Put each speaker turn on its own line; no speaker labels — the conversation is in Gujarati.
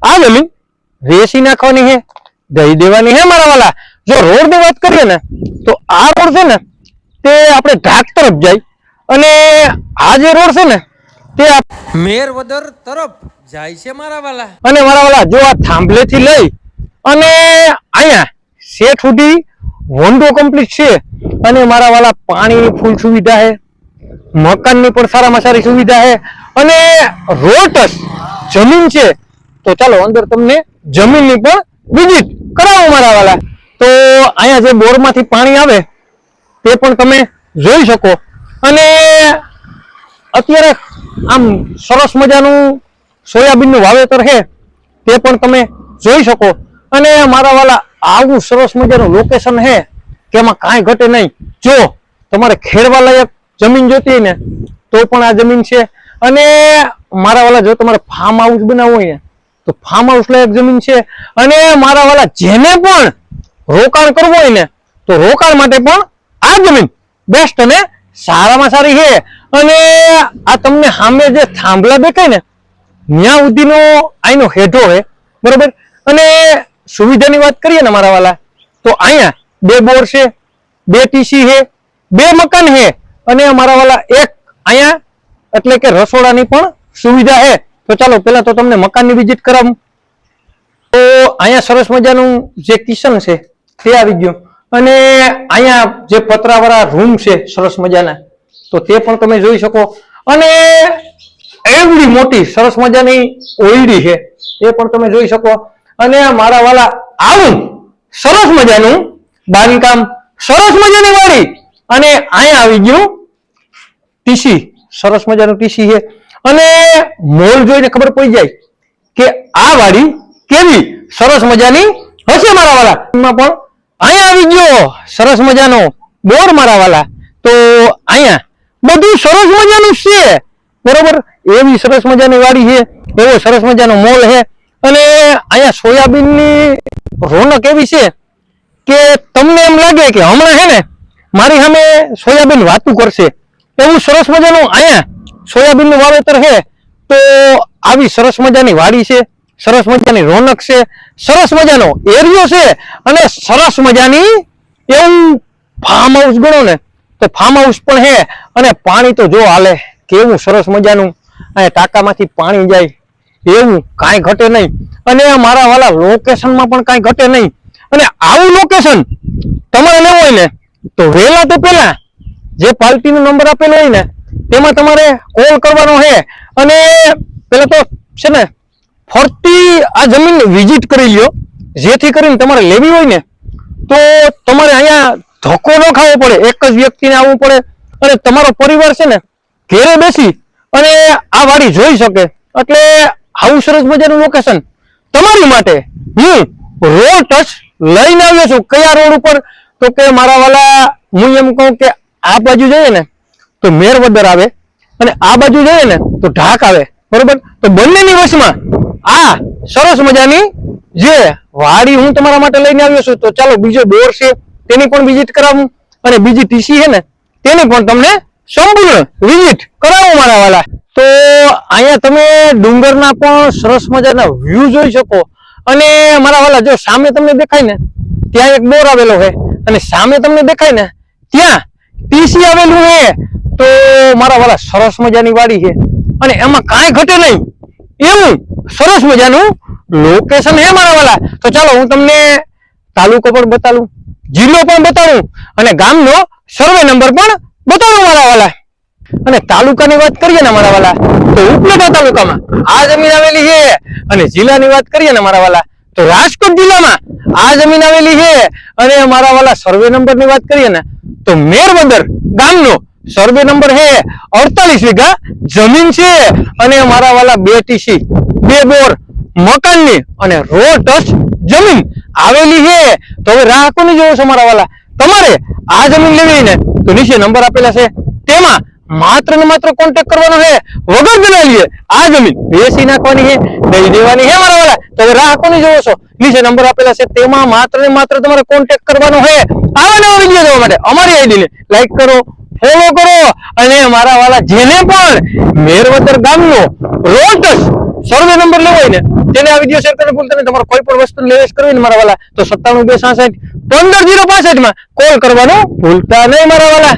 આ જમીન વેચી નાખવાની છે, દઈ દેવાની છે મારા વાલા। જો રોડ ની વાત કરીએ ને તો આ રોડ છે ને તે આપણે ઢાક તરફ જાય અને આ જે રોડ છે ને તે મેરવદર તરફ જાય છે મારા વાલા। અને મારા વાલા જો આ થાંભલે થી લઈ અને અહીંયા શેઠ સુધી વોન્ડો કમ્પ્લીટ છે અને મારા વાલા પાણીની ફૂલ સુવિધા છે, મકાનની પણ સારામાં સારી સુવિધા છે અને રોડ જમીન છે। તો ચાલો અંદર તમને જમીનની પણ વિઝિટ કરાવો મારા વાલા। તો અહીંયા જે બોરમાંથી પાણી આવે તે પણ તમે જોઈ શકો અને અત્યારે આમ સરસ મજાનું સોયાબીનનું વાવેતર છે તે પણ તમે જોઈ શકો અને મારા વાલા આવું સરસ મજાનું લોકેશન છે કે એમાં કાંઈ ઘટે નહીં। જો તમારે ખેડવા લાયક જમીન જોતી હોય ને તો પણ આ જમીન છે અને મારા વાલા જો તમારે ફાર્મ હાઉસ બનાવવું હોય ને તો ફાર્મ હાઉસ લાયક જમીન છે અને મારા વાલા જેને પણ રોકાણ કરવું હોય ને તો રોકાણ માટે પણ આ જમીન બેસ્ટ અને સારામાં સારી છે। અને આ તમને સામે જે થાંભલા દેખાય ને ત્યાં સુધીનો આનો હેઠો છે બરોબર। અને સુવિધાની વાત કરીએ ને મારા વાલા તો અહીંયા 2 બોર છે, 2 ટીસી છે, 2 મકાન છે અને મારા વાલા એક અહીંયા એટલે કે રસોડાની પણ સુવિધા છે। તો ચાલો પહેલા તો તમને મકાનની વિઝિટ કરાવું। તો અહીંયા સરસ મજાનું જે કિચન છે તે આવી ગયું અને અહીંયા જે પતરાવાળા રૂમ છે સરસ મજાના તો તે પણ તમે જોઈ શકો અને એવડી મોટી સરસ મજાની ઓયડી છે એ પણ તમે જોઈ શકો અને મારા વાલા આવું સરસ મજાનું બાંધકામ, સરસ મજાની વાડી અને અહીંયા આવી ગયું ટીસી, સરસ મજાનું ટીસી છે અને મોલ જોઈને ખબર પડી જાય કે આ વાડી કેવી સરસ મજાની હશે મારા વાલા। એમાં પણ અહીંયા આવી ગયો સરસ મજાનો બોર મારા વાલા। તો અહીંયા બધું સરસ મજાનું છે બરોબર, એવી સરસ મજાની વાડી છે, એવો સરસ મજાનો મોલ છે અને અહીંયા સોયાબીનની રોનક એવી છે કે તમને એમ લાગે કે હમણાં છે ને મારી સામે સોયાબીન વાતું કરશે એવું સરસ મજાનું અહીંયા સોયાબીનનું વાવેતર છે। તો આવી સરસ મજાની વાડી છે, સરસ મજાની રોનક છે, સરસ મજાનો એરિયો છે અને સરસ મજાની એવું ફાર્મ હાઉસ ગણો ને તો ફાર્મ હાઉસ પણ છે અને પાણી તો જો હાલે કેવું સરસ મજાનું અહીંયા ટાંકામાંથી પાણી જાય એવું કાંઈ ઘટે નહીં અને મારા વાલા લોકેશનમાં પણ કાંઈ ઘટે નહીં। અને આવું લોકેશન તમારે લેવું હોય ને તો વહેલા તો પહેલા જે પાર્ટીનો નંબર આપેલો હોય ને તેમાં તમારે કોલ કરવાનો છે અને પહેલા તો છે ને ફરતી આ જમીનની વિઝિટ કરી લ્યો જેથી કરીને તમારે લેવી હોય ને તો તમારે અહીંયા ધક્કો ન ખાવો પડે, એક જ વ્યક્તિને આવવું પડે અને તમારો પરિવાર છે ને ઘેરે બેસી અને આ વાડી જોઈ શકે। એટલે આવું સરસ મજાનું લોકેશન તમારી માટે હું રોડ ટચ લઈને આવ્યો છું। કયા રોડ ઉપર તો કે મારા વાલા હું એમ કહું કે આ બાજુ જઈએ ને તો મેરવદર આવે અને આ બાજુ જઈએ ને તો ઢાક આવે બરોબર। તો બંનેની વચમાં આ સરસ મજાની જે વાડી હું તમારા માટે લઈને આવ્યો છું। તો ચાલો બીજો બોર છે તેની પણ વિઝિટ કરાવું અને બીજી ટીસી છે ને તેની પણ તમને સંપૂર્ણ વિઝિટ કરાવું મારા વાલા। તો અહીંયા તમે ડુંગરના પણ સરસ મજાના વ્યૂ જોઈ શકો અને મારા વાલા જો સામે તમને દેખાય ને ત્યાં એક બોર આવેલો છે અને સામે તમને દેખાય ને ત્યાં ટીસી આવેલું છે। તો મારા વાલા સરસ મજાની વાડી છે અને એમાં કાંઈ ઘટે નહીં એવું સરસ મજાનું લોકેશન છે મારા વાલા। તો ચાલો હું તમને તાલુકો પણ બતાવું, જિલ્લો પણ બતાવું અને ગામનો સર્વે નંબર પણ બતાવું મારા વાલા। અને તાલુકાની વાત કરીએ ને મારા વાલા તો ઉપલેટા તાલુકામાં આ જમીન આવેલી છે અને જિલ્લાની વાત કરીએ ને મારા વાલા તો રાજકોટ જિલ્લામાં આ જમીન આવેલી છે અને મારા વાલા સર્વે નંબરની વાત કરીએ ને તો મેરવદર ગામનો સર્વે નંબર છે 48 વીઘા જમીન છે અને મારા વાલા 2 ટીસી, 2 બોર, મકાનની અને રોડ ટચ જમીન આવેલી છે। તો હવે રાહ કોની જોવો છો મારા વાલા? તમારે આ જમીન લેવી ને તો નીચે નંબર આપેલા છે તેમાં માત્ર ને માત્ર કોન્ટેક્ટ કરવાનો છે વગર દલાલીએ। આ જમીન વેચી નાખવાની છે, દઈ દેવાની છે મારા વાલા। તો હવે રાહ કોની જોવો છો? નીચે નંબર આપેલા છે તેમાં માત્ર ને માત્ર તમારે કોન્ટેક્ટ કરવાનો છે। આવા નવા વિડીયો જોવા માટે અમારી આઈડીને લાઈક કરો, ફોલો કરો અને મારા વાલા જેને પણ મેરવદર ગામનો રોડ સર્વે નંબર લેવો હોય ને તેને આ વિડીયો શેર કરીને ભૂલતા નહીં. તમારે કોઈ પણ વસ્તુ લેવેશ કરવી ને મારા વાલા તો 97 266 15 065 માં કોલ કરવાનું ભૂલતા નહીં મારા વાલા.